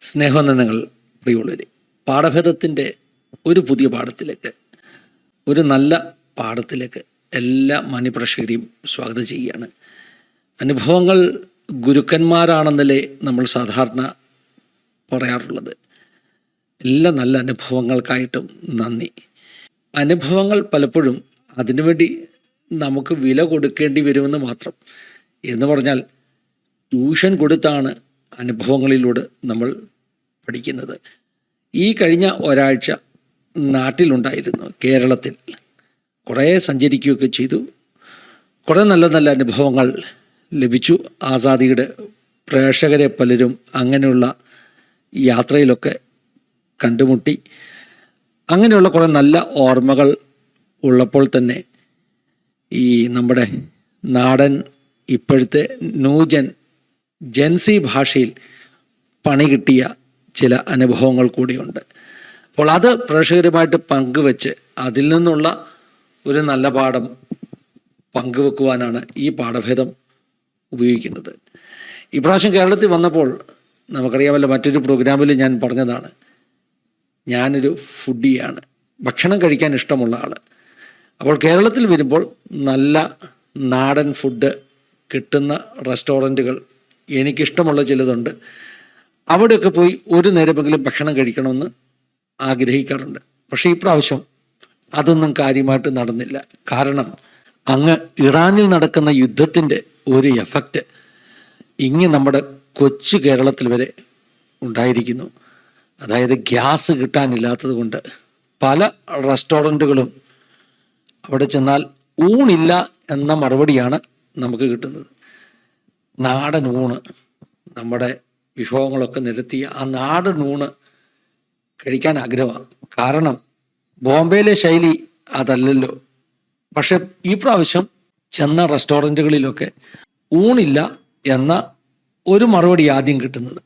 സ്നേഹവന്ദനങ്ങൾ പ്രിയമുള്ളവരെ. പാഠഭേദത്തിൻ്റെ ഒരു പുതിയ പാഠത്തിലേക്ക്, ഒരു നല്ല പാഠത്തിലേക്ക് എല്ലാ മാന്യപ്രേക്ഷകരെയും സ്വാഗതം ചെയ്യുകയാണ്. അനുഭവങ്ങൾ ഗുരുക്കന്മാരാണെന്നല്ലേ നമ്മൾ സാധാരണ പറയാറുള്ളത്. എല്ലാ നല്ല അനുഭവങ്ങൾക്കായിട്ടും നന്ദി. അനുഭവങ്ങൾ പലപ്പോഴും അതിനുവേണ്ടി നമുക്ക് വില കൊടുക്കേണ്ടി വരുമെന്ന് മാത്രം. എന്ന് പറഞ്ഞാൽ ട്യൂഷൻ കൊടുത്താണ് അനുഭവങ്ങളിലൂടെ നമ്മൾ പഠിക്കുന്നത്. ഈ കഴിഞ്ഞ ഒരാഴ്ച നാട്ടിലുണ്ടായിരുന്നു, കേരളത്തിൽ കുറേ സഞ്ചരിക്കുകയൊക്കെ ചെയ്തു. കുറേ നല്ല നല്ല അനുഭവങ്ങൾ ലഭിച്ചു. ആസാദിയുടെ പ്രേക്ഷകരെ പലരും അങ്ങനെയുള്ള യാത്രയിലൊക്കെ കണ്ടുമുട്ടി. അങ്ങനെയുള്ള കുറേ നല്ല ഓർമ്മകൾ ഉള്ളപ്പോൾ തന്നെ ഈ നമ്മുടെ നാടൻ ഇപ്പോഴത്തെ ജെൻസി ഭാഷയിൽ പണി കിട്ടിയ ചില അനുഭവങ്ങൾ കൂടിയുണ്ട്. അപ്പോൾ അത് പ്രേക്ഷകരുമായിട്ട് പങ്കുവെച്ച് അതിൽ നിന്നുള്ള ഒരു നല്ല പാഠം പങ്കുവെക്കുവാനാണ് ഈ പാഠഭേദം ഉപയോഗിക്കുന്നത്. ഇപ്രാവശ്യം കേരളത്തിൽ വന്നപ്പോൾ നമുക്കറിയാമല്ലോ, മറ്റൊരു പ്രോഗ്രാമിൽ ഞാൻ പറഞ്ഞതാണ്, ഞാനൊരു ഫുഡിയാണ്, ഭക്ഷണം കഴിക്കാൻ ഇഷ്ടമുള്ള ആൾ. അപ്പോൾ കേരളത്തിൽ വരുമ്പോൾ നല്ല നാടൻ ഫുഡ് കിട്ടുന്ന റെസ്റ്റോറൻറ്റുകൾ എനിക്കിഷ്ടമുള്ള ചിലതുണ്ട്. അവിടെയൊക്കെ പോയി ഒരു നേരമെങ്കിലും ഭക്ഷണം കഴിക്കണമെന്ന് ആഗ്രഹിക്കാറുണ്ട്. പക്ഷേ ഈ പ്രാവശ്യം അതൊന്നും കാര്യമായിട്ട് നടന്നില്ല. കാരണം അങ്ങ് ഇറാനിൽ നടക്കുന്ന യുദ്ധത്തിൻ്റെ ഒരു എഫക്റ്റ് ഇങ്ങ് നമ്മുടെ കൊച്ചു കേരളത്തിൽ വരെ ഉണ്ടായിരിക്കുന്നു. അതായത് ഗ്യാസ് കിട്ടാനില്ലാത്തത് കൊണ്ട് പല റെസ്റ്റോറൻറ്റുകളും അവിടെ ചെന്നാൽ ഊണില്ല എന്ന മറുപടിയാണ് നമുക്ക് കിട്ടുന്നത്. നാടൻ ഊണ്, നമ്മുടെ വിഭവങ്ങളൊക്കെ നിരത്തിയ ആ നാടൻ ഊണ് കഴിക്കാൻ ആഗ്രഹമാണ്. കാരണം ബോംബെയിലെ ശൈലി അതല്ലല്ലോ. പക്ഷെ ഈ പ്രാവശ്യം ചെന്ന റെസ്റ്റോറൻറ്റുകളിലൊക്കെ ഊണില്ല എന്ന ഒരു മറുപടി ആദ്യം കിട്ടുന്നത്.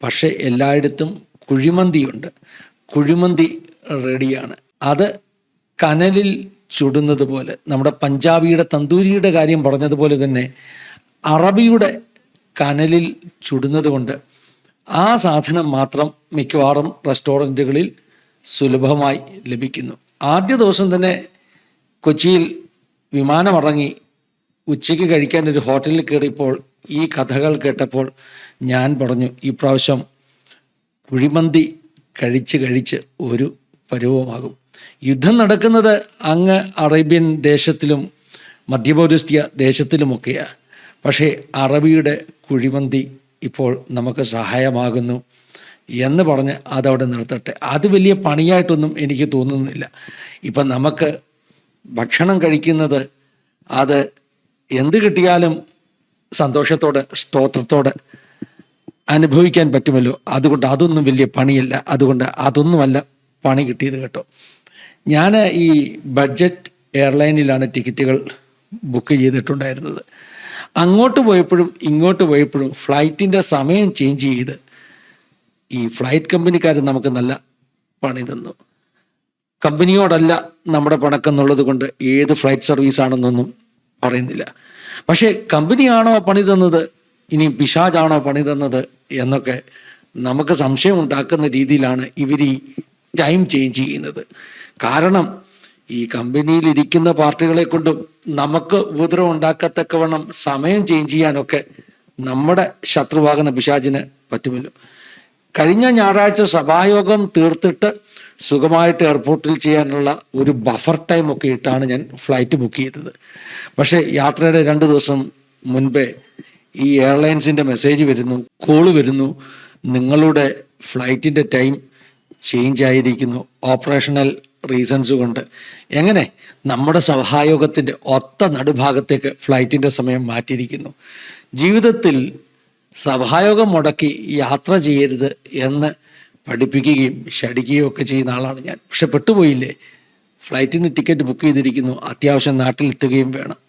പക്ഷേ എല്ലായിടത്തും കുഴിമന്തിയുണ്ട്. കുഴിമന്തി റെഡിയാണ്. അത് കനലിൽ ചുടുന്നത് പോലെ, നമ്മുടെ പഞ്ചാബിയുടെ തന്തൂരിയുടെ കാര്യം പറഞ്ഞതുപോലെ തന്നെ അറബിയുടെ കനലിൽ ചുടുന്നത് കൊണ്ട് ആ സാധനം മാത്രം മിക്കവാറും റെസ്റ്റോറൻറ്റുകളിൽ സുലഭമായി ലഭിക്കുന്നു. ആദ്യ ദിവസം തന്നെ കൊച്ചിയിൽ വിമാനമിറങ്ങി ഉച്ചയ്ക്ക് കഴിക്കാൻ ഒരു ഹോട്ടലിൽ കയറിയപ്പോൾ ഈ കഥകൾ കേട്ടപ്പോൾ ഞാൻ പറഞ്ഞു, ഈ പ്രാവശ്യം കുഴിമന്തി കഴിച്ച് ഒരു പരുവമാകും. യുദ്ധം നടക്കുന്നത് അങ്ങ് അറേബ്യൻ ദേശത്തിലും മധ്യപൗരസ്ത്യ ദേശത്തിലുമൊക്കെയാണ്. പക്ഷേ അറബിയുടെ കുഴിമന്തി ഇപ്പോൾ നമുക്ക് സഹായമാകുന്നു എന്ന് പറഞ്ഞ് അതവിടെ നിർത്തട്ടെ. അത് വലിയ പണിയായിട്ടൊന്നും എനിക്ക് തോന്നുന്നില്ല. ഇപ്പം നമുക്ക് ഭക്ഷണം കഴിക്കുന്നത് അത് എന്ത് കിട്ടിയാലും സന്തോഷത്തോടെ സ്തോത്രത്തോടെ അനുഭവിക്കാൻ പറ്റുമല്ലോ. അതുകൊണ്ട് അതൊന്നും വലിയ പണിയല്ല. അതുകൊണ്ട് അതൊന്നുമല്ല പണി കിട്ടിയത് കേട്ടോ. ഞാൻ ഈ ബഡ്ജറ്റ് എയർലൈനിലാണ് ടിക്കറ്റുകൾ ബുക്ക് ചെയ്തിട്ടുണ്ടായിരുന്നത്. അങ്ങോട്ട് പോയപ്പോഴും ഇങ്ങോട്ട് പോയപ്പോഴും ഫ്ലൈറ്റിൻ്റെ സമയം ചേഞ്ച് ചെയ്ത് ഈ ഫ്ലൈറ്റ് കമ്പനിക്കാർ നമുക്ക് നല്ല പണി തന്നു. കമ്പനിയോടല്ല നമ്മുടെ പണക്കെന്നുള്ളത് കൊണ്ട് ഏത് ഫ്ലൈറ്റ് സർവീസാണെന്നൊന്നും പറയുന്നില്ല. പക്ഷേ കമ്പനിയാണോ പണി തന്നത്, ഇനി പിശാചാണോ പണി തന്നത് എന്നൊക്കെ നമുക്ക് സംശയം ഉണ്ടാക്കുന്ന രീതിയിലാണ് ഇവർ ഈ ടൈം ചേഞ്ച് ചെയ്യുന്നത്. കാരണം ഈ കമ്പനിയിലിരിക്കുന്ന പാർട്ടികളെ കൊണ്ടും നമുക്ക് ഉപദ്രവം ഉണ്ടാക്കത്തക്കവണ്ണം സമയം ചേഞ്ച് ചെയ്യാനൊക്കെ നമ്മുടെ ശത്രുവാകുന്ന പിശാചിന് പറ്റുമല്ലോ. കഴിഞ്ഞ ഞായറാഴ്ച സഭായോഗം തീർത്തിട്ട് സുഖമായിട്ട് എയർപോർട്ടിൽ ചെയ്യാനുള്ള ഒരു ബഫർ ടൈം ഒക്കെ ഇട്ടാണ് ഞാൻ ഫ്ലൈറ്റ് ബുക്ക് ചെയ്തത്. പക്ഷേ യാത്രയുടെ 2 ദിവസം മുൻപേ ഈ എയർലൈൻസിൻ്റെ മെസ്സേജ് വരുന്നു, കോള് വരുന്നു, നിങ്ങളുടെ ഫ്ലൈറ്റിൻ്റെ ടൈം ചേഞ്ച് ആയിരിക്കുന്നു ഓപ്പറേഷണൽ റീസൺസ് കൊണ്ട്. എങ്ങനെ? നമ്മുടെ സഭായോഗത്തിൻ്റെ ഒത്ത നടുഭാഗത്തേക്ക് ഫ്ലൈറ്റിൻ്റെ സമയം മാറ്റിയിരിക്കുന്നു. ജീവിതത്തിൽ സഭായോഗം മുടക്കി യാത്ര ചെയ്യരുത് എന്ന് പഠിപ്പിക്കുകയും ശടിക്കുകയും ഒക്കെ ചെയ്യുന്ന ആളാണ് ഞാൻ. പക്ഷെ പെട്ടുപോയില്ലേ, ഫ്ലൈറ്റിന് ടിക്കറ്റ് ബുക്ക് ചെയ്തിരിക്കുന്നു, അത്യാവശ്യം നാട്ടിലെത്തുകയും വേണം.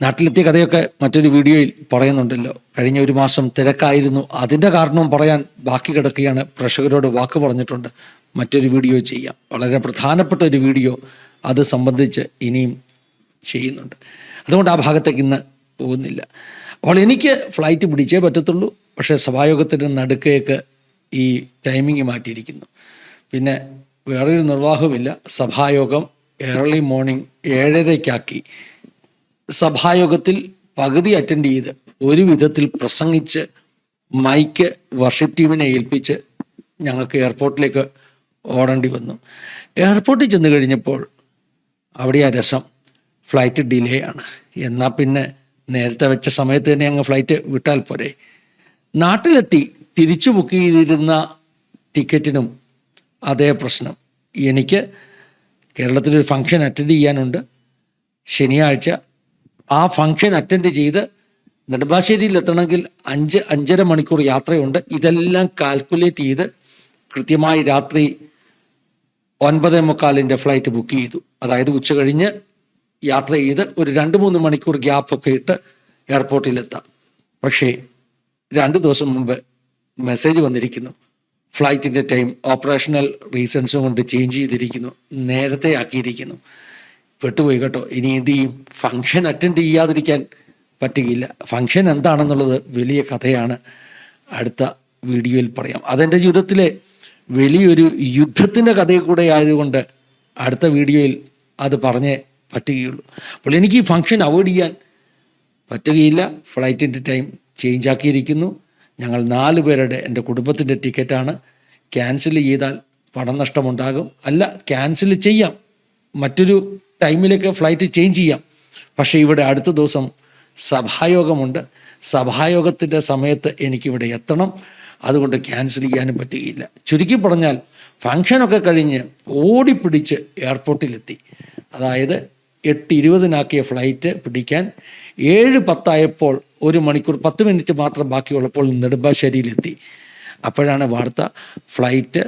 നാട്ടിലെത്തിയ കഥയൊക്കെ മറ്റൊരു വീഡിയോയിൽ പറയുന്നുണ്ടല്ലോ. കഴിഞ്ഞ 1 മാസം തിരക്കായിരുന്നു, അതിൻ്റെ കാരണവും പറയാൻ ബാക്കി കിടക്കുകയാണ്. പ്രേക്ഷകരോട് വാക്ക് പറഞ്ഞിട്ടുണ്ട്, മറ്റൊരു വീഡിയോ ചെയ്യാം. വളരെ പ്രധാനപ്പെട്ട ഒരു വീഡിയോ അത് സംബന്ധിച്ച് ഇനിയും ചെയ്യുന്നുണ്ട്. അതുകൊണ്ട് ആ ഭാഗത്തേക്ക് ഇന്ന് പോകുന്നില്ല. അപ്പോൾ എനിക്ക് ഫ്ലൈറ്റ് പിടിച്ചേ പറ്റത്തുള്ളൂ. പക്ഷേ സഭായോഗത്തിൻ്റെ നടുക്കേക്ക് ഈ ടൈമിങ് മാറ്റിയിരിക്കുന്നു. പിന്നെ വേറൊരു നിർവാഹവുമില്ല. സഭായോഗം ഏർലി മോർണിംഗ് 7:30 സഭായോഗത്തിൽ പകുതി അറ്റൻഡ് ചെയ്ത് ഒരു വിധത്തിൽ പ്രസംഗിച്ച് മൈക്ക് വർഷിപ്പ് ടീമിനെ ഏൽപ്പിച്ച് ഞങ്ങൾക്ക് എയർപോർട്ടിലേക്ക് ഓടേണ്ടി വന്നു. എയർപോർട്ടിൽ ചെന്ന് കഴിഞ്ഞപ്പോൾ അവിടെ ആ രസം, ഫ്ലൈറ്റ് ഡിലേ ആണ്. എന്നാൽ പിന്നെ നേരത്തെ വെച്ച സമയത്ത് തന്നെ അങ്ങ് ഫ്ലൈറ്റ് വിട്ടാൽ പോരെ. നാട്ടിലെത്തി തിരിച്ചു ബുക്ക് ചെയ്തിരുന്ന ടിക്കറ്റിനും അതേ പ്രശ്നം. എനിക്ക് കേരളത്തിലൊരു ഫംഗ്ഷൻ അറ്റൻഡ് ചെയ്യാനുണ്ട് ശനിയാഴ്ച. ആ ഫംഗ്ഷൻ അറ്റൻഡ് ചെയ്ത് നെടുമ്പാശ്ശേരിയിൽ എത്തണമെങ്കിൽ 5-5.5 മണിക്കൂർ യാത്രയുണ്ട്. ഇതെല്ലാം കാൽക്കുലേറ്റ് ചെയ്ത് കൃത്യമായി രാത്രി 9:45 ഫ്ലൈറ്റ് ബുക്ക് ചെയ്തു. അതായത് ഉച്ച കഴിഞ്ഞ് യാത്ര ചെയ്ത് ഒരു 2-3 മണിക്കൂർ ഗ്യാപ്പൊക്കെ ഇട്ട് എയർപോർട്ടിലെത്താം. പക്ഷേ 2 ദിവസം മുമ്പ് മെസ്സേജ് വന്നിരിക്കുന്നു, ഫ്ലൈറ്റിൻ്റെ ടൈം ഓപ്പറേഷണൽ റീസൺസും കൊണ്ട് ചേഞ്ച് ചെയ്തിരിക്കുന്നു, നേരത്തെ ആക്കിയിരിക്കുന്നു. പെട്ടുപോയി കേട്ടോ. ഇനി എന്ത് ചെയ്യും? ഫംഗ്ഷൻ അറ്റൻഡ് ചെയ്യാതിരിക്കാൻ പറ്റുകയില്ല. ഫംഗ്ഷൻ എന്താണെന്നുള്ളത് വലിയ കഥയാണ്, അടുത്ത വീഡിയോയിൽ പറയാം. അതെൻ്റെ ജീവിതത്തിലെ വലിയൊരു യുദ്ധത്തിൻ്റെ കഥയിൽ കൂടെ ആയതുകൊണ്ട് അടുത്ത വീഡിയോയിൽ അത് പറഞ്ഞേ പറ്റുകയുള്ളൂ. അപ്പോൾ എനിക്ക് ഈ ഫംഗ്ഷൻ അവോയ്ഡ് ചെയ്യാൻ പറ്റുകയില്ല. ഫ്ലൈറ്റിൻ്റെ ടൈം ചേഞ്ച് ആക്കിയിരിക്കുന്നു. ഞങ്ങൾ 4 പേരുടെ എൻ്റെ കുടുംബത്തിൻ്റെ ടിക്കറ്റാണ്. ക്യാൻസൽ ചെയ്താൽ പണം നഷ്ടമുണ്ടാകും. അല്ല, ക്യാൻസൽ ചെയ്യാം, മറ്റൊരു ടൈമിലേക്ക് ഫ്ലൈറ്റ് ചേഞ്ച് ചെയ്യാം. പക്ഷേ ഇവിടെ അടുത്ത ദിവസം സഭായോഗമുണ്ട്. സഭായോഗത്തിൻ്റെ സമയത്ത് എനിക്കിവിടെ എത്തണം. അതുകൊണ്ട് ക്യാൻസൽ ചെയ്യാനും പറ്റുകയില്ല. ചുരുക്കി പറഞ്ഞാൽ ഫംഗ്ഷനൊക്കെ ഓടിപ്പിടിച്ച് എയർപോർട്ടിലെത്തി. അതായത് 8:20 ഫ്ലൈറ്റ് പിടിക്കാൻ 7:10 1 മണിക്കൂർ 10 മിനിറ്റ് മാത്രം ബാക്കിയുള്ളപ്പോൾ നെടുമ്പാശ്ശേരിയിലെത്തി. അപ്പോഴാണ് വാർത്ത, ഫ്ലൈറ്റ്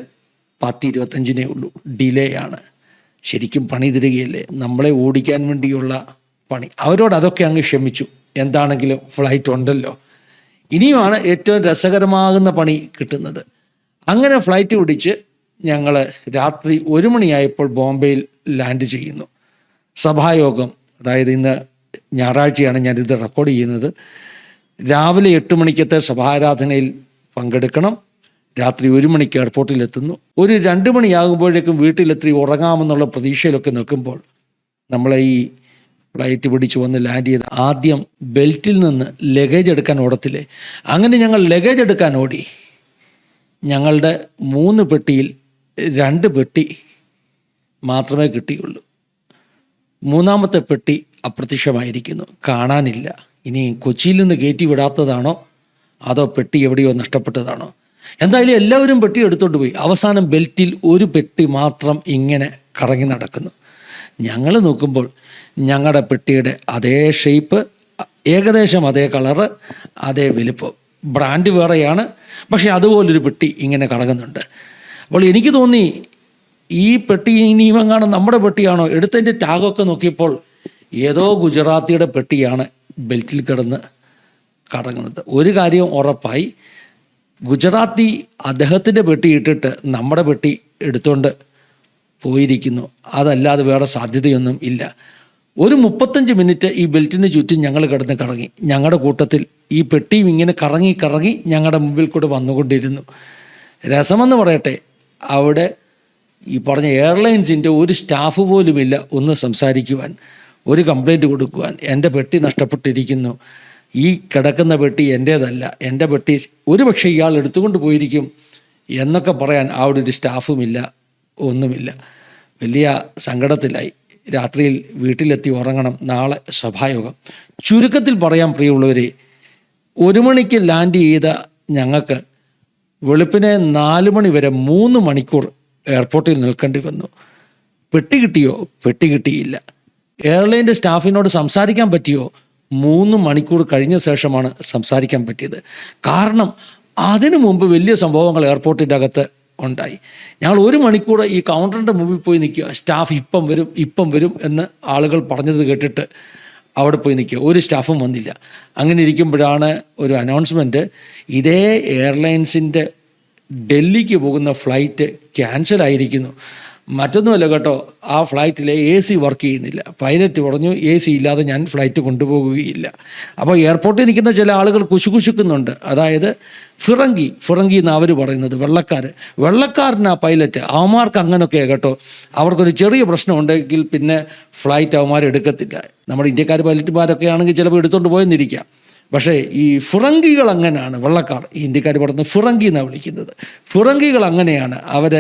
10:25 ഉള്ളൂ, ഡിലേ ആണ്. ശരിക്കും പണി തരികയല്ലേ, നമ്മളെ ഓടിക്കാൻ വേണ്ടിയുള്ള പണി. അവരോട് അതൊക്കെ അങ്ങ് ക്ഷമിച്ചു, എന്താണെങ്കിലും ഫ്ലൈറ്റ് ഉണ്ടല്ലോ. ഇനിയുമാണ് ഏറ്റവും രസകരമാകുന്ന പണി കിട്ടുന്നത്. അങ്ങനെ ഫ്ലൈറ്റ് പിടിച്ച് ഞങ്ങൾ രാത്രി 1 മണിയായപ്പോൾ ബോംബെയിൽ ലാൻഡ് ചെയ്യുന്നു. സഭായോഗം, അതായത് ഇന്ന് ഞായറാഴ്ചയാണ് ഞാനിത് റെക്കോർഡ് ചെയ്യുന്നത്, രാവിലെ 8 മണിക്കത്തെ സഭാരാധനയിൽ പങ്കെടുക്കണം. രാത്രി 1 മണിക്ക് എയർപോർട്ടിലെത്തുന്നു. ഒരു 2 മണിയാകുമ്പോഴേക്കും വീട്ടിലെത്തി ഉറങ്ങാമെന്നുള്ള പ്രതീക്ഷയിലൊക്കെ നിൽക്കുമ്പോൾ നമ്മളെ ഈ ഫ്ലൈറ്റ് പിടിച്ച് വന്ന് ലാൻഡ് ചെയ്ത് ആദ്യം ബെൽറ്റിൽ നിന്ന് ലഗേജ് എടുക്കാൻ ഓടത്തില്ലേ, അങ്ങനെ ഞങ്ങൾ ലഗേജ് എടുക്കാൻ ഓടി. ഞങ്ങളുടെ 3 പെട്ടിയിൽ 2 പെട്ടി മാത്രമേ കിട്ടിയുള്ളൂ. 3-ാമത്തെ പെട്ടി അപ്രത്യക്ഷമായിരിക്കുന്നു, കാണാനില്ല. ഇനി കൊച്ചിയിൽ നിന്ന് കയറ്റി വിടാത്തതാണോ അതോ പെട്ടി എവിടെയോ നഷ്ടപ്പെട്ടതാണോ? എന്തായാലും എല്ലാവരും പെട്ടി എടുത്തോണ്ട് പോയി. അവസാനം ബെൽറ്റിൽ 1 പെട്ടി മാത്രം ഇങ്ങനെ കറങ്ങി നടക്കുന്നു. ഞങ്ങൾ നോക്കുമ്പോൾ ഞങ്ങളുടെ പെട്ടിയുടെ അതേ ഷേപ്പ്, ഏകദേശം അതേ കളറ്, അതേ വലുപ്പം, ബ്രാൻഡ് വേറെയാണ്, പക്ഷേ അതുപോലൊരു പെട്ടി ഇങ്ങനെ കറങ്ങുന്നുണ്ട്. അപ്പോൾ എനിക്ക് തോന്നി ഈ പെട്ടി ഇനിയും എങ്ങാനും നമ്മുടെ പെട്ടിയാണോ? എടുത്തതിൻ്റെ ടാഗൊക്കെ നോക്കിയപ്പോൾ ഏതോ ഗുജറാത്തിയുടെ പെട്ടിയാണ് ബെൽറ്റിൽ കിടന്ന് കറങ്ങുന്നത്. ഒരു കാര്യം ഉറപ്പായി, ഗുജറാത്തി അദ്ദേഹത്തിൻ്റെ പെട്ടി ഇട്ടിട്ട് നമ്മുടെ പെട്ടി എടുത്തുകൊണ്ട് പോയിരിക്കുന്നു. അതല്ലാതെ വേറെ സാധ്യതയൊന്നും ഇല്ല. ഒരു 35 മിനിറ്റ് ഈ ബെൽറ്റിന് ചുറ്റും ഞങ്ങൾ കിടന്ന് കറങ്ങി. ഞങ്ങളുടെ കൂട്ടത്തിൽ ഈ പെട്ടിയും ഇങ്ങനെ കറങ്ങി കറങ്ങി ഞങ്ങളുടെ മുമ്പിൽ കൂടെ വന്നുകൊണ്ടിരുന്നു. രസമെന്ന് പറയട്ടെ, അവിടെ ഈ പറഞ്ഞ എയർലൈൻസിൻ്റെ ഒരു സ്റ്റാഫ് പോലുമില്ല ഒന്ന് സംസാരിക്കുവാൻ, ഒരു കംപ്ലൈൻറ്റ് കൊടുക്കുവാൻ. എൻ്റെ പെട്ടി നഷ്ടപ്പെട്ടിരിക്കുന്നു, ഈ കിടക്കുന്ന പെട്ടി എൻ്റേതല്ല, എൻ്റെ പെട്ടി ഒരു പക്ഷേ ഇയാൾ എടുത്തുകൊണ്ട് പോയിരിക്കും എന്നൊക്കെ പറയാൻ അവിടെ ഒരു സ്റ്റാഫുമില്ല, ഒന്നുമില്ല. വലിയ സങ്കടത്തിലായി. രാത്രിയിൽ വീട്ടിലെത്തി ഉറങ്ങണം, നാളെ സഭായോഗം. ചുരുക്കത്തിൽ പറയാൻ പ്രിയമുള്ളവരെ, 1 മണിക്ക് ലാൻഡ് ചെയ്ത ഞങ്ങൾക്ക് വെളുപ്പിനെ 4 മണി വരെ 3 മണിക്കൂർ എയർപോർട്ടിൽ നിൽക്കേണ്ടി വന്നു. പെട്ടി കിട്ടിയോ? പെട്ടി കിട്ടിയില്ല. എയർലൈൻ്റെ സ്റ്റാഫിനോട് സംസാരിക്കാൻ പറ്റിയോ? 3 മണിക്കൂർ കഴിഞ്ഞ ശേഷമാണ് സംസാരിക്കാൻ പറ്റിയത്. കാരണം അതിനു മുമ്പ് വലിയ സംഭവങ്ങൾ എയർപോർട്ടിൻ്റെ അകത്ത് ഉണ്ടായി. ഞങ്ങൾ 1 മണിക്കൂർ ഈ കൗണ്ടറിൻ്റെ മുമ്പിൽ പോയി നിൽക്കുക. സ്റ്റാഫ് ഇപ്പം വരും എന്ന് ആളുകൾ പറഞ്ഞത് കേട്ടിട്ട് അവിടെ പോയി നിൽക്കുക. ഒരു സ്റ്റാഫും വന്നില്ല. അങ്ങനെ ഇരിക്കുമ്പോഴാണ് ഒരു അനൗൺസ്മെൻറ്റ്, ഇതേ എയർലൈൻസിൻ്റെ ഡൽഹിക്ക് പോകുന്ന ഫ്ലൈറ്റ് ക്യാൻസൽ ആയിരിക്കുന്നു. മറ്റൊന്നുമല്ല കേട്ടോ, ആ ഫ്ലൈറ്റിലെ AC വർക്ക് ചെയ്യുന്നില്ല. പൈലറ്റ് പറഞ്ഞു AC ഇല്ലാതെ ഞാൻ ഫ്ലൈറ്റ് കൊണ്ടുപോകുകയില്ല. അപ്പോൾ എയർപോർട്ടിൽ നിൽക്കുന്ന ചില ആളുകൾ കുശുകുശുക്കുന്നുണ്ട്. അതായത് ഫിറങ്കി എന്ന് അവർ പറയുന്നത് വെള്ളക്കാരനാ പൈലറ്റ്. അവന്മാർക്ക് അങ്ങനെയൊക്കെയാണ് കേട്ടോ. അവർക്കൊരു ചെറിയ പ്രശ്നം ഉണ്ടെങ്കിൽ പിന്നെ ഫ്ലൈറ്റ് അവന്മാർ എടുക്കത്തില്ല. നമ്മുടെ ഇന്ത്യക്കാർ പൈലറ്റുമാരൊക്കെ ആണെങ്കിൽ ചിലപ്പോൾ എടുത്തുകൊണ്ട് പോയെന്നിരിക്കാം. പക്ഷേ ഈ ഫിറങ്കികൾ അങ്ങനെയാണ്. വെള്ളക്കാർ, ഈ ഇന്ത്യക്കാർ പറയുന്നത് ഫിറങ്കി എന്നാണ് വിളിക്കുന്നത്. ഫിറങ്കികൾ അങ്ങനെയാണ്. അവർ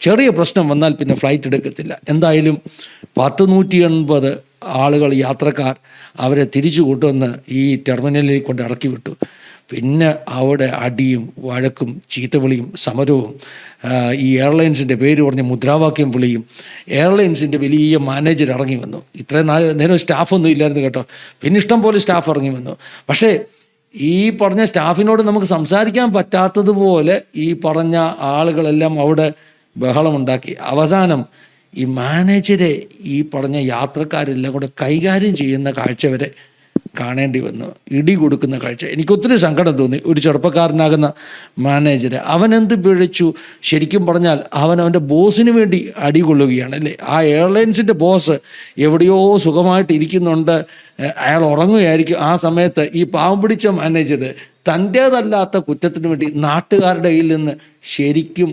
ചെറിയ പ്രശ്നം വന്നാൽ പിന്നെ ഫ്ലൈറ്റ് എടുക്കത്തില്ല. എന്തായാലും 180 ആളുകൾ, യാത്രക്കാർ, അവരെ തിരിച്ചു കൊണ്ടുവന്ന് ഈ ടെർമിനലിൽ കൊണ്ട് ഇറക്കി വിട്ടു. പിന്നെ അവിടെ അടിയും വഴക്കും ചീത്തവിളിയും സമരവും, ഈ എയർലൈൻസിൻ്റെ പേര് പറഞ്ഞ് മുദ്രാവാക്യം വിളിയും. എയർലൈൻസിൻ്റെ വലിയ മാനേജർ ഇറങ്ങി വന്നു. ഇത്രയും നേരം സ്റ്റാഫൊന്നും ഇല്ലായിരുന്നു കേട്ടോ. പിന്നെ ഇഷ്ടം പോലെ സ്റ്റാഫ് ഇറങ്ങി വന്നു. പക്ഷേ ഈ പറഞ്ഞ സ്റ്റാഫിനോട് നമുക്ക് സംസാരിക്കാൻ പറ്റാത്തതുപോലെ ഈ പറഞ്ഞ ആളുകളെല്ലാം അവിടെ ബഹളമുണ്ടാക്കി. അവസാനം ഈ മാനേജരെ ഈ പറഞ്ഞ യാത്രക്കാരെല്ലാം കൂടെ കൈകാര്യം ചെയ്യുന്ന കാഴ്ച വരെ കാണേണ്ടി വന്നു. ഇടി കൊടുക്കുന്ന കാഴ്ച എനിക്കൊത്തിരി സങ്കടം തോന്നി. ഒരു ചെറുപ്പക്കാരനാകുന്ന മാനേജർ, അവനെന്ത് പിഴച്ചു? ശരിക്കും പറഞ്ഞാൽ അവൻ്റെ ബോസിന് വേണ്ടി അടി കൊള്ളുകയാണ് അല്ലേ. ആ എയർലൈൻസിൻ്റെ ബോസ് എവിടെയോ സുഖമായിട്ട് ഇരിക്കുന്നുണ്ട്, അയാൾ ഉറങ്ങുകയായിരിക്കും. ആ സമയത്ത് ഈ പാവം പിടിച്ച മാനേജർ തൻ്റേതല്ലാത്ത കുറ്റത്തിന് വേണ്ടി നാട്ടുകാരുടെ കയ്യിൽ നിന്ന് ശരിക്കും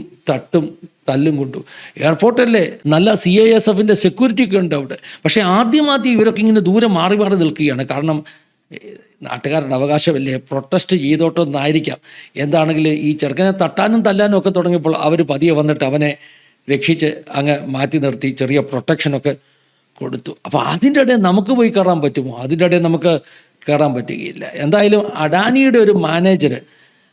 തല്ലും കൊണ്ടു. എയർപോർട്ടല്ലേ, നല്ല CISFൻ്റെ സെക്യൂരിറ്റി ഒക്കെ ഉണ്ട് അവിടെ. പക്ഷേ ആദ്യം ഇവരൊക്കെ ഇങ്ങനെ ദൂരെ മാറി നിൽക്കുകയാണ്. കാരണം നാട്ടുകാരുടെ അവകാശമല്ലേ, പ്രൊട്ടസ്റ്റ് ചെയ്തോട്ടൊന്നായിരിക്കാം. എന്താണെങ്കിലും ഈ ചെറുക്കനെ തട്ടാനും തല്ലാനും ഒക്കെ തുടങ്ങിയപ്പോൾ അവർ പതിയെ വന്നിട്ട് അവനെ രക്ഷിച്ച് അങ്ങ് മാറ്റി നിർത്തി ചെറിയ പ്രൊട്ടക്ഷനൊക്കെ കൊടുത്തു. അപ്പോൾ അതിൻ്റെ ഇടയിൽ നമുക്ക് പോയി കയറാൻ പറ്റുമോ? അതിൻ്റെ ഇടയിൽ നമുക്ക് കയറാൻ പറ്റുകയില്ല. എന്തായാലും അഡാനിയുടെ ഒരു മാനേജർ,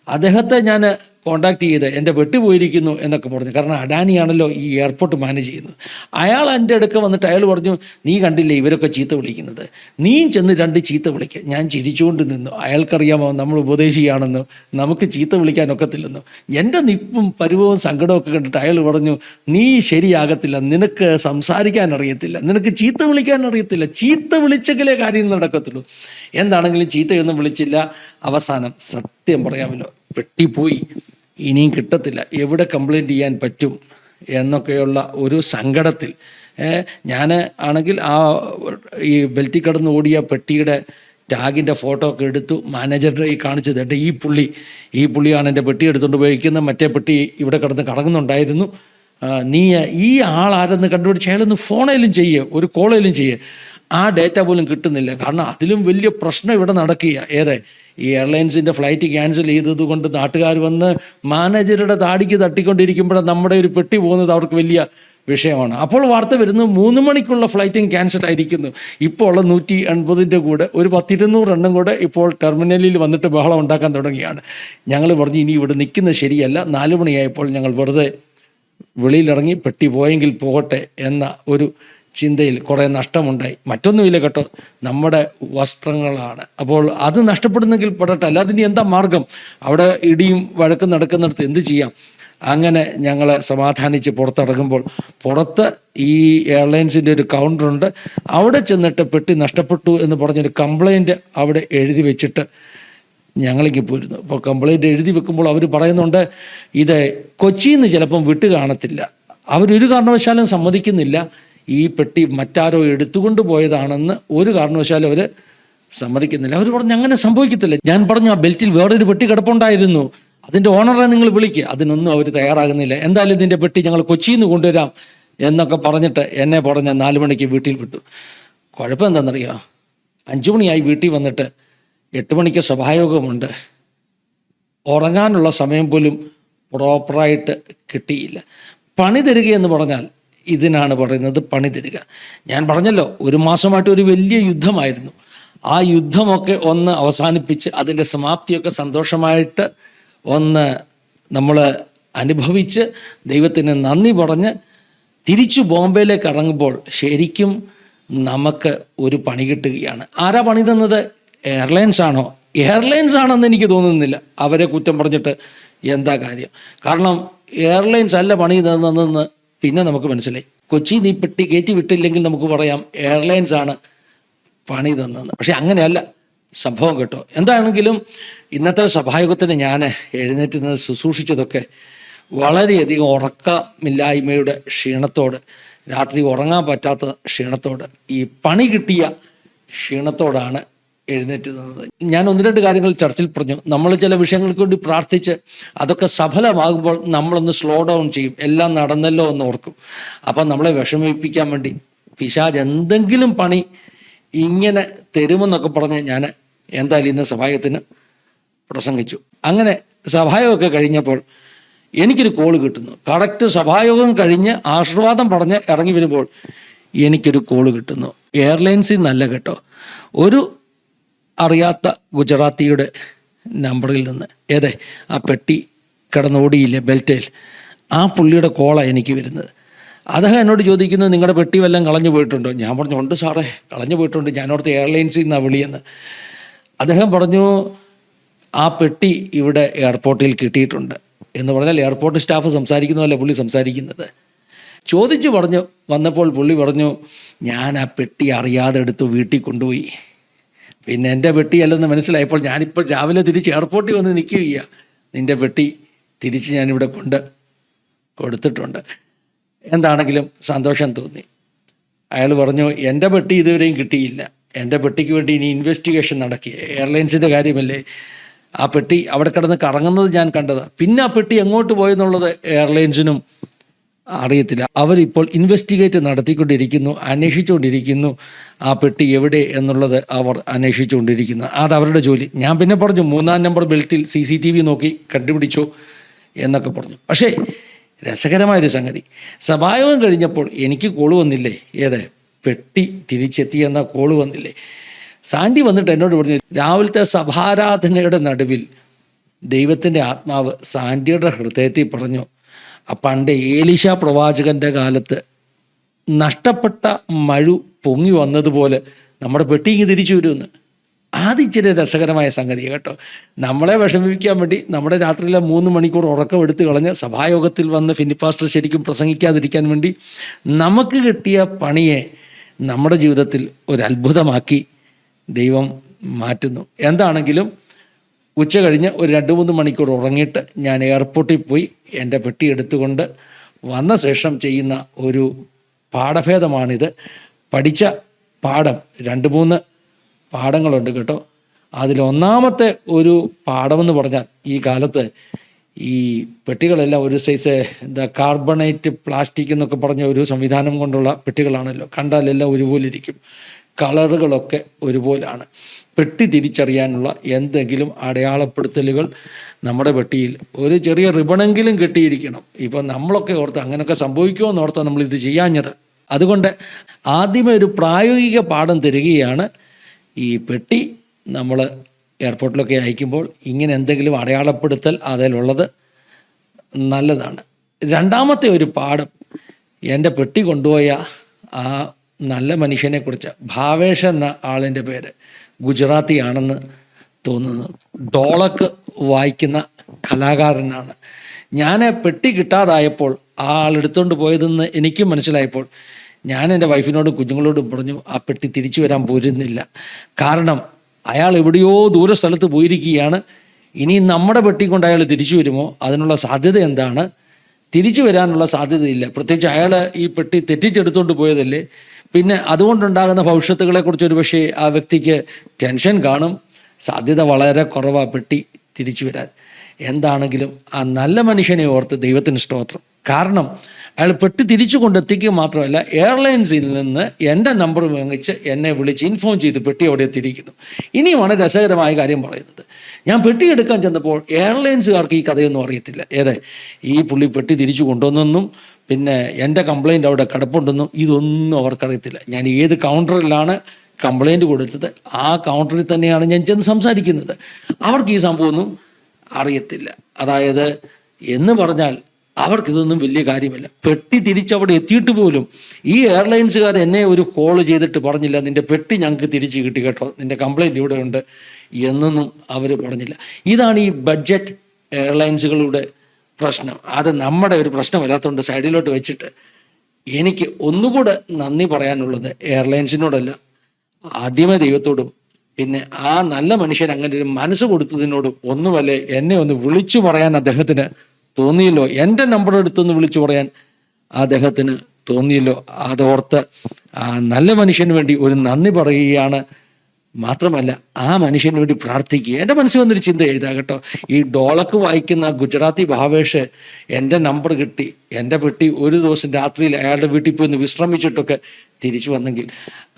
അദ്ദേഹത്തെ ഞാൻ കോണ്ടാക്ട് ചെയ്ത് എൻ്റെ വെട്ടി പോയിരിക്കുന്നു എന്നൊക്കെ പറഞ്ഞു. കാരണം അഡാനിയാണല്ലോ ഈ എയർപോർട്ട് മാനേജ് ചെയ്യുന്നത്. അയാൾ എൻ്റെ അടുക്ക വന്നിട്ട് അയാൾ പറഞ്ഞു, നീ കണ്ടില്ലേ ഇവരൊക്കെ ചീത്ത വിളിക്കുന്നത്, നീയും ചെന്ന് 2 ചീത്ത വിളിക്കുക. ഞാൻ ചിരിച്ചുകൊണ്ട് നിന്നു. അയാൾക്കറിയാമോ നമ്മൾ ഉപദേശിയാണെന്ന്, നമുക്ക് ചീത്ത വിളിക്കാനൊക്കത്തില്ലെന്ന്. എൻ്റെ നിപ്പും പരുവവും സങ്കടമൊക്കെ കണ്ടിട്ട് അയാൾ പറഞ്ഞു, നീ ശരിയാകത്തില്ല, നിനക്ക് സംസാരിക്കാൻ അറിയത്തില്ല, നിനക്ക് ചീത്ത വിളിക്കാൻ അറിയത്തില്ല, ചീത്ത വിളിച്ചെങ്കിലേ കാര്യം നടക്കത്തുള്ളൂ. എന്താണെങ്കിലും ചീത്തയൊന്നും വിളിച്ചില്ല. അവസാനം സത്യം പറയാമല്ലോ, പെട്ടിപ്പോയി, ഇനിയും കിട്ടത്തില്ല, എവിടെ കംപ്ലൈൻറ്റ് ചെയ്യാൻ പറ്റും എന്നൊക്കെയുള്ള ഒരു സങ്കടത്തിൽ ഞാൻ ആണെങ്കിൽ ഈ ബെൽറ്റിൽ കിടന്ന് ഓടിയ പെട്ടിയുടെ ടാഗിൻ്റെ ഫോട്ടോ ഒക്കെ എടുത്തു മാനേജറുടെ ഈ കാണിച്ചത്. എൻ്റെ ഈ പുള്ളിയാണ് എൻ്റെ പെട്ടി എടുത്തുകൊണ്ട് പോയിരിക്കുന്നത്, മറ്റേ പെട്ടി ഇവിടെ കിടന്ന് കറങ്ങുന്നുണ്ടായിരുന്നു, നീ ഈ ആളാരെന്ന് കണ്ടുപിടിച്ച് അയാളൊന്ന് ഫോണേലും ചെയ്യുക, ഒരു കോളേലും ചെയ്യുക. ആ ഡേറ്റ പോലും കിട്ടുന്നില്ല. കാരണം അതിലും വലിയ പ്രശ്നം ഇവിടെ നടക്കുക. ഈ എയർലൈൻസിൻ്റെ ഫ്ലൈറ്റ് ക്യാൻസൽ ചെയ്തത് കൊണ്ട് നാട്ടുകാർ വന്ന് മാനേജറുടെ താടിക്ക് തട്ടിക്കൊണ്ടിരിക്കുമ്പോഴാണ് നമ്മുടെ ഒരു പെട്ടി പോകുന്നത് അവർക്ക് വലിയ വിഷയമാണ്. അപ്പോൾ വാർത്ത വരുന്നു 3 മണിക്കുള്ള ഫ്ലൈറ്റും ക്യാൻസൽ ആയിരിക്കുന്നു. ഇപ്പോൾ ഉള്ള 180ൻ്റെ കൂടെ ഒരു 10-200 എണ്ണം കൂടെ ഇപ്പോൾ ടെർമിനലിൽ വന്നിട്ട് ബഹളം ഉണ്ടാക്കാൻ തുടങ്ങിയാണ്. ഞങ്ങൾ പറഞ്ഞു ഇനി ഇവിടെ നിൽക്കുന്നത് ശരിയല്ല. 4 മണിയായപ്പോൾ ഞങ്ങൾ വെറുതെ വെളിയിലിറങ്ങി പെട്ടി പോയെങ്കിൽ പോകട്ടെ എന്ന ഒരു ചിന്തയിൽ കുറേ നഷ്ടമുണ്ടായി. മറ്റൊന്നുമില്ല കേട്ടോ, നമ്മുടെ വസ്ത്രങ്ങളാണ്. അപ്പോൾ അത് നഷ്ടപ്പെടുന്നെങ്കിൽ പെടട്ടെ, അല്ലാതെ ഇനി എന്താ മാർഗം? അവിടെ ഇടിയും വഴക്കും നടക്കുന്നിടത്ത് എന്ത് ചെയ്യാം? അങ്ങനെ ഞങ്ങൾ സമാധാനിച്ച് പുറത്തിറങ്ങുമ്പോൾ പുറത്ത് ഈ എയർലൈൻസിൻ്റെ ഒരു കൗണ്ടറുണ്ട്. അവിടെ ചെന്നിട്ട് പെട്ടി നഷ്ടപ്പെട്ടു എന്ന് പറഞ്ഞൊരു കംപ്ലൈൻറ്റ് അവിടെ എഴുതി വെച്ചിട്ട് ഞങ്ങളിങ്ങ് പോരുന്നു. അപ്പോൾ കംപ്ലൈൻറ്റ് എഴുതി വെക്കുമ്പോൾ അവർ പറയുന്നുണ്ട്, ഇത് കൊച്ചിയിൽ നിന്ന് ചിലപ്പം വിട്ട് കാണത്തില്ല, അവരൊരു കാരണവശാലും സമ്മതിക്കുന്നില്ല ഈ പെട്ടി മറ്റാരോ എടുത്തുകൊണ്ട് പോയതാണെന്ന് ഒരു കാരണവശാലും അവർ സമ്മതിക്കുന്നില്ല. അവർ പറഞ്ഞു അങ്ങനെ സംഭവിക്കത്തില്ല. ഞാൻ പറഞ്ഞു ആ ബെൽറ്റിൽ വേറൊരു പെട്ടി കിടപ്പുണ്ടായിരുന്നു, അതിൻ്റെ ഓണറെ നിങ്ങൾ വിളിക്കുക. അതിനൊന്നും അവർ തയ്യാറാകുന്നില്ല. എന്തായാലും ഇതിൻ്റെ പെട്ടി ഞങ്ങൾ കൊച്ചിയിൽ നിന്ന് കൊണ്ടുവരാം എന്നൊക്കെ പറഞ്ഞിട്ട് എന്നെ പറഞ്ഞ് 4 മണിക്ക് വീട്ടിൽ വിട്ടു. കുഴപ്പം എന്താണെന്നറിയാം, 5 മണിയായി വീട്ടിൽ വന്നിട്ട് 8 മണിക്ക് സഭായോഗമുണ്ട്. ഉറങ്ങാനുള്ള സമയം പോലും പ്രോപ്പറായിട്ട് കിട്ടിയില്ല. പണി തരിക എന്ന് പറഞ്ഞാൽ ഇതിനാണ് പറയുന്നത്, പണി തരിക. ഞാൻ പറഞ്ഞല്ലോ 1 മാസമായിട്ട് ഒരു വലിയ യുദ്ധമായിരുന്നു. ആ യുദ്ധമൊക്കെ ഒന്ന് അവസാനിപ്പിച്ച് അതിൻ്റെ സമാപ്തിയൊക്കെ സന്തോഷമായിട്ട് ഒന്ന് നമ്മൾ അനുഭവിച്ച് ദൈവത്തിന് നന്ദി പറഞ്ഞ് തിരിച്ചു ബോംബെയിലേക്ക് ഇറങ്ങുമ്പോൾ ശരിക്കും നമുക്ക് ഒരു പണി കിട്ടുകയാണ്. ആരാ പണി തന്നത്? എയർലൈൻസ് ആണോ? എയർലൈൻസ് ആണെന്ന് എനിക്ക് തോന്നുന്നില്ല. അവരെ കുറ്റം പറഞ്ഞിട്ട് എന്താ കാര്യം? കാരണം എയർലൈൻസ് അല്ല പണി തന്നതെന്ന് പിന്നെ നമുക്ക് മനസ്സിലായി. കൊച്ചി നീ പെട്ടി കയറ്റി വിട്ടില്ലെങ്കിൽ നമുക്ക് പറയാം എയർലൈൻസ് ആണ് പണി തന്നതെന്ന്. പക്ഷെ അങ്ങനെയല്ല സംഭവം കേട്ടോ. എന്താണെങ്കിലും ഇന്നത്തെ സഭായോഗത്തിന് ഞാൻ എഴുന്നേറ്റ് നിന്ന് ശുശ്രൂഷിച്ചതൊക്കെ വളരെയധികം ഉറക്കമില്ലായ്മയുടെ ക്ഷീണത്തോട്, രാത്രി ഉറങ്ങാൻ പറ്റാത്ത ക്ഷീണത്തോട്, ഈ പണി കിട്ടിയ ക്ഷീണത്തോടാണ് എഴുന്നേറ്റ് നിന്നത്. ഞാൻ 1-2 കാര്യങ്ങൾ ചർച്ചിൽ പറഞ്ഞു. നമ്മൾ ചില വിഷയങ്ങൾക്ക് വേണ്ടി പ്രാർത്ഥിച്ച് അതൊക്കെ സഫലമാകുമ്പോൾ നമ്മളൊന്ന് സ്ലോ ഡൗൺ ചെയ്യും, എല്ലാം നടന്നല്ലോ എന്ന് ഓർക്കും. അപ്പം നമ്മളെ വിഷമിപ്പിക്കാൻ വേണ്ടി പിശാച് എന്തെങ്കിലും പണി ഇങ്ങനെ തരുമെന്നൊക്കെ പറഞ്ഞ് ഞാൻ എന്തായാലും ഇന്ന് സഭായത്തിന് പ്രസംഗിച്ചു. അങ്ങനെ സഭായോഗമൊക്കെ കഴിഞ്ഞപ്പോൾ എനിക്കൊരു കോള് കിട്ടുന്നു. കറക്റ്റ് സഭായോഗം കഴിഞ്ഞ് ആശീർവാദം പറഞ്ഞ് ഇറങ്ങി വരുമ്പോൾ എനിക്കൊരു കോള് കിട്ടുന്നു. എയർലൈൻസിൽ നിന്നല്ല കേട്ടോ, ഒരു അറിയാത്ത ഗുജറാത്തിയുടെ നമ്പറിൽ നിന്ന്. ആ പെട്ടി കിടന്നോടിയില്ലേ ബെൽറ്റേൽ, ആ പുള്ളിയുടെ കോളാണ് എനിക്ക് വരുന്നത്. അദ്ദേഹം എന്നോട് ചോദിക്കുന്നു, നിങ്ങളുടെ പെട്ടി വല്ലതും കളഞ്ഞു പോയിട്ടുണ്ടോ? ഞാൻ പറഞ്ഞു, ഉണ്ട് സാറേ, കളഞ്ഞു പോയിട്ടുണ്ട്. ഞാനോർത്ത് എയർലൈൻസിൽ നിന്നാണ് വിളിയെന്ന്. അദ്ദേഹം പറഞ്ഞു, ആ പെട്ടി ഇവിടെ എയർപോർട്ടിൽ കിട്ടിയിട്ടുണ്ട് എന്ന് പറഞ്ഞാൽ എയർപോർട്ട് സ്റ്റാഫ് സംസാരിക്കുന്നതല്ല പുള്ളി സംസാരിക്കുന്നത്. ചോദിച്ചു പറഞ്ഞു വന്നപ്പോൾ പുള്ളി പറഞ്ഞു, ഞാൻ ആ പെട്ടി അറിയാതെ എടുത്ത് വീട്ടിൽ കൊണ്ടുപോയി. പിന്നെ എൻ്റെ പെട്ടിയല്ലെന്ന് മനസ്സിലായപ്പോൾ ഞാനിപ്പോൾ രാവിലെ തിരിച്ച് എയർപോർട്ടിൽ വന്ന് നിൽക്കുകയാണ്. നിൻ്റെ പെട്ടി തിരിച്ച് ഞാനിവിടെ കൊടുത്തിട്ടുണ്ട്. എന്താണെങ്കിലും സന്തോഷം തോന്നി. അയാൾ പറഞ്ഞു, എൻ്റെ പെട്ടി ഇതുവരെയും കിട്ടിയില്ല. എൻ്റെ പെട്ടിക്ക് വേണ്ടി ഇനി ഇൻവെസ്റ്റിഗേഷൻ നടക്കുക. എയർലൈൻസിൻ്റെ കാര്യമല്ലേ, ആ പെട്ടി അവിടെ കിടന്ന് കറങ്ങുന്നത് ഞാൻ കണ്ടതാണ്. പിന്നെ ആ പെട്ടി എങ്ങോട്ട് പോയെന്നുള്ളത് എയർലൈൻസിനും അറിയത്തില്ല. അവരിപ്പോൾ ഇൻവെസ്റ്റിഗേറ്റ് നടത്തിക്കൊണ്ടിരിക്കുന്നു, അന്വേഷിച്ചുകൊണ്ടിരിക്കുന്നു. ആ പെട്ടി എവിടെ എന്നുള്ളത് അവർ അന്വേഷിച്ചുകൊണ്ടിരിക്കുന്നു. അത് അവരുടെ ജോലി. ഞാൻ പിന്നെ പറഞ്ഞു, 3-ാം നമ്പർ ബെൽറ്റിൽ CCTV നോക്കി കണ്ടുപിടിച്ചോ എന്നൊക്കെ പറഞ്ഞു. പക്ഷേ രസകരമായൊരു സംഗതി, സഭായോഗം കഴിഞ്ഞപ്പോൾ എനിക്ക് കോള് വന്നില്ലേ, പെട്ടി തിരിച്ചെത്തിയെന്ന കോള് വന്നില്ലേ. സാൻഡി വന്നിട്ട് എന്നോട് പറഞ്ഞു, രാവിലത്തെ സഭാരാധനയുടെ നടുവിൽ ദൈവത്തിൻ്റെ ആത്മാവ് സാൻഡിയുടെ ഹൃദയത്തിൽ പറഞ്ഞു, പണ്ട് ഏലീശ പ്രവാചകൻ്റെ കാലത്ത് നഷ്ടപ്പെട്ട മഴു പൊങ്ങി വന്നതുപോലെ നമ്മുടെ പെട്ടി ഇങ്ങ് തിരിച്ചു വരുമെന്ന്. അതിച്ചിരി രസകരമായ സംഗതി കേട്ടോ. നമ്മളെ വിഷമിപ്പിക്കാൻ വേണ്ടി നമ്മുടെ രാത്രിയിലെ 3 മണിക്കൂർ ഉറക്കം എടുത്തു കളഞ്ഞ് സഭായോഗത്തിൽ വന്ന് ഫിന്നിപ്പാസ്റ്റർ ശരിക്കും പ്രസംഗിക്കാതിരിക്കാൻ വേണ്ടി നമുക്ക് കിട്ടിയ പണിയെ നമ്മുടെ ജീവിതത്തിൽ ഒരു അത്ഭുതമാക്കി ദൈവം മാറ്റുന്നു. എന്താണെങ്കിലും ഉച്ച കഴിഞ്ഞ് ഒരു 2-3 മണിക്കൂർ ഉറങ്ങിയിട്ട് ഞാൻ എയർപോർട്ടിൽ പോയി എൻ്റെ പെട്ടി എടുത്തുകൊണ്ട് വന്ന ശേഷം ചെയ്യുന്ന ഒരു പാഠഭേദമാണിത്. പഠിച്ച പാഠം 2-3 പാഠങ്ങളുണ്ട് കേട്ടോ. അതിലൊന്നാമത്തെ ഒരു പാഠമെന്ന് പറഞ്ഞാൽ, ഈ കാലത്ത് ഈ പെട്ടികളെല്ലാം ഒരു സൈസ് കാർബണേറ്റ് പ്ലാസ്റ്റിക് എന്നൊക്കെ പറഞ്ഞ ഒരു സംവിധാനം കൊണ്ടുള്ള പെട്ടികളാണല്ലോ. കണ്ടാലെല്ലാം ഒരുപോലെ ഇരിക്കും, കളറുകളൊക്കെ ഒരുപോലാണ്. പെട്ടി തിരിച്ചറിയാനുള്ള എന്തെങ്കിലും അടയാളപ്പെടുത്തലുകൾ നമ്മുടെ പെട്ടിയിൽ ഒരു ചെറിയ റിബണെങ്കിലും കെട്ടിയിരിക്കണം. ഇപ്പം നമ്മളൊക്കെ ഓർത്ത് അങ്ങനെയൊക്കെ സംഭവിക്കുമോ എന്നോർത്താണ് നമ്മളിത് ചെയ്യാഞ്ഞത്. അതുകൊണ്ട് ആദ്യമേ ഒരു പ്രായോഗിക പാഠം തരികയാണ്. ഈ പെട്ടി നമ്മൾ എയർപോർട്ടിലൊക്കെ അയക്കുമ്പോൾ ഇങ്ങനെ എന്തെങ്കിലും അടയാളപ്പെടുത്തൽ അതിലുള്ളത് നല്ലതാണ്. രണ്ടാമത്തെ ഒരു പാഠം, എൻ്റെ പെട്ടി കൊണ്ടുപോയ ആ നല്ല മനുഷ്യനെക്കുറിച്ച്, ഭാവേഷ് എന്ന ആളിൻ്റെ പേര്, ഗുജറാത്തിയാണെന്ന് തോന്നുന്നത്. ഡോളക്ക് വായിക്കുന്ന കലാകാരനാണ്. ഞാൻ പെട്ടി കിട്ടാതായപ്പോൾ ആ ആളെടുത്തുകൊണ്ട് പോയതെന്ന് എനിക്കും മനസ്സിലായപ്പോൾ ഞാൻ എൻ്റെ വൈഫിനോടും കുഞ്ഞുങ്ങളോടും പറഞ്ഞു, ആ പെട്ടി തിരിച്ചു വരാൻ പോരുന്നില്ല. കാരണം അയാൾ എവിടെയോ ദൂര സ്ഥലത്ത് പോയിരിക്കുകയാണ്. ഇനി നമ്മുടെ പെട്ടി കൊണ്ട് അയാൾ തിരിച്ചു വരുമോ? അതിനുള്ള സാധ്യത എന്താണ്? തിരിച്ചു വരാനുള്ള സാധ്യതയില്ല. പ്രത്യേകിച്ച് അയാൾ ഈ പെട്ടി തെറ്റിച്ചെടുത്തുകൊണ്ട് പോയതല്ലേ. പിന്നെ അതുകൊണ്ടുണ്ടാകുന്ന ഭവിഷ്യത്തുകളെക്കുറിച്ച് ഒരു പക്ഷേ ആ വ്യക്തിക്ക് ടെൻഷൻ കാണും. സാധ്യത വളരെ കുറവാണ് പെട്ടി തിരിച്ചു വരാൻ. എന്താണെങ്കിലും ആ നല്ല മനുഷ്യനെ ഓർത്ത് ദൈവത്തിന് സ്തോത്രം. കാരണം അയാൾ പെട്ടി തിരിച്ചു കൊണ്ടെത്തിക്കുക മാത്രമല്ല, എയർലൈൻസിൽ നിന്ന് എൻ്റെ നമ്പർ വാങ്ങിച്ച് എന്നെ വിളിച്ച് ഇൻഫോം ചെയ്ത് പെട്ടി അവിടെ എത്തിയിരിക്കുന്നു. ഇനിയുമാണ് രസകരമായ കാര്യം പറയുന്നത്. ഞാൻ പെട്ടി എടുക്കാൻ ചെന്നപ്പോൾ എയർലൈൻസുകാർക്ക് ഈ കഥയൊന്നും അറിയത്തില്ല. ഈ പുള്ളി പെട്ടി തിരിച്ചു കൊണ്ടുവന്നെന്നും പിന്നെ എൻ്റെ കംപ്ലയിൻ്റ് അവിടെ കിടപ്പുണ്ടെന്നും ഇതൊന്നും അവർക്കറിയത്തില്ല. ഞാൻ ഏത് കൗണ്ടറിലാണ് കംപ്ലയിൻറ്റ് കൊടുത്തത് ആ കൗണ്ടറിൽ തന്നെയാണ് ഞാൻ ചെന്ന് സംസാരിക്കുന്നത്. അവർക്ക് ഈ സംഭവമൊന്നും അറിയത്തില്ല. അതായത് എന്ന് പറഞ്ഞാൽ അവർക്കിതൊന്നും വലിയ കാര്യമല്ല. പെട്ടി തിരിച്ചവിടെ എത്തിയിട്ട് പോലും ഈ എയർലൈൻസുകാർ എന്നെ ഒരു കോള് ചെയ്തിട്ട് പറഞ്ഞില്ല, നിൻ്റെ പെട്ടി ഞങ്ങൾക്ക് തിരിച്ച് കിട്ടി കേട്ടോ, നിൻ്റെ കംപ്ലയിൻ്റ് ഇവിടെ ഉണ്ട് എന്നൊന്നും അവർ പറഞ്ഞില്ല. ഇതാണ് ഈ ബഡ്ജറ്റ് എയർലൈൻസുകളുടെ പ്രശ്നം. അത് നമ്മുടെ ഒരു പ്രശ്നമല്ലാത്തതുകൊണ്ട് സൈഡിലോട്ട് വെച്ചിട്ട് എനിക്ക് ഒന്നുകൂടെ നന്ദി പറയാനുള്ളത് എയർലൈൻസിനോടല്ല, ആദ്യമേ ദൈവത്തോടും പിന്നെ ആ നല്ല മനുഷ്യൻ അങ്ങനെ ഒരു മനസ്സ് കൊടുത്തതിനോടും ഒന്നുമല്ലേ എന്നെ ഒന്ന് വിളിച്ചു പറയാൻ അദ്ദേഹത്തിന് തോന്നിയല്ലോ, എൻ്റെ നമ്പർ എടുത്തൊന്ന് വിളിച്ചു പറയാൻ അദ്ദേഹത്തിന് തോന്നിയല്ലോ. അതോർത്ത് ആ നല്ല മനുഷ്യന് വേണ്ടി ഒരു നന്ദി പറയുകയാണ്. മാത്രമല്ല ആ മനുഷ്യന് വേണ്ടി പ്രാർത്ഥിക്കുക. എൻ്റെ മനസ്സിൽ വന്നൊരു ചിന്ത ചെയ്താ കേട്ടോ, ഈ ഡോളക്ക് വായിക്കുന്ന ഗുജറാത്തി ഭാവേഷ് എൻ്റെ നമ്പർ കിട്ടി, എൻ്റെ പെട്ടി ഒരു ദിവസം രാത്രിയിൽ അയാളുടെ വീട്ടിൽ പോയി ഒന്ന് വിശ്രമിച്ചിട്ടൊക്കെ തിരിച്ചു വന്നെങ്കിൽ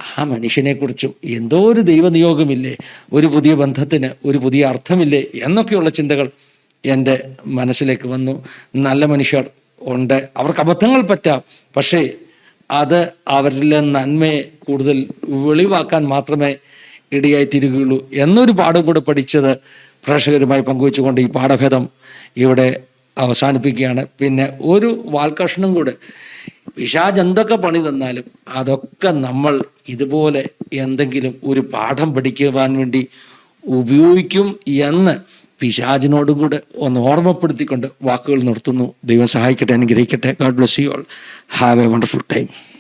ആ മനുഷ്യനെക്കുറിച്ചും എന്തോ ഒരു ദൈവനിയോഗമില്ലേ, ഒരു പുതിയ ബന്ധത്തിന് ഒരു പുതിയ അർത്ഥമില്ലേ എന്നൊക്കെയുള്ള ചിന്തകൾ എൻ്റെ മനസ്സിലേക്ക് വന്നു. നല്ല മനുഷ്യർ ഉണ്ട്, അവർക്ക് അബദ്ധങ്ങൾ പറ്റാം, പക്ഷേ അത് അവരിലെ നന്മയെ കൂടുതൽ വെളിവാക്കാൻ മാത്രമേ ഇടയായിത്തീരുകയുള്ളൂ എന്നൊരു പാഠം കൂടെ പഠിച്ചത് പ്രേക്ഷകരുമായി പങ്കുവെച്ചുകൊണ്ട് ഈ പാഠഭേദം ഇവിടെ അവസാനിപ്പിക്കുകയാണ്. പിന്നെ ഒരു വാൽക്കഷ്ണം കൂടെ, പിശാച് എന്തൊക്കെ പണി തന്നാലും അതൊക്കെ നമ്മൾ ഇതുപോലെ എന്തെങ്കിലും ഒരു പാഠം പഠിക്കുവാൻ വേണ്ടി ഉപയോഗിക്കും എന്ന് പിശാചിനോടും കൂടെ ഒന്ന് ഓർമ്മപ്പെടുത്തിക്കൊണ്ട് വാക്കുകൾ നിർത്തുന്നു. ദൈവം സഹായിക്കട്ടെ, അനുഗ്രഹിക്കട്ടെ. God bless you all. Have A wonderful time.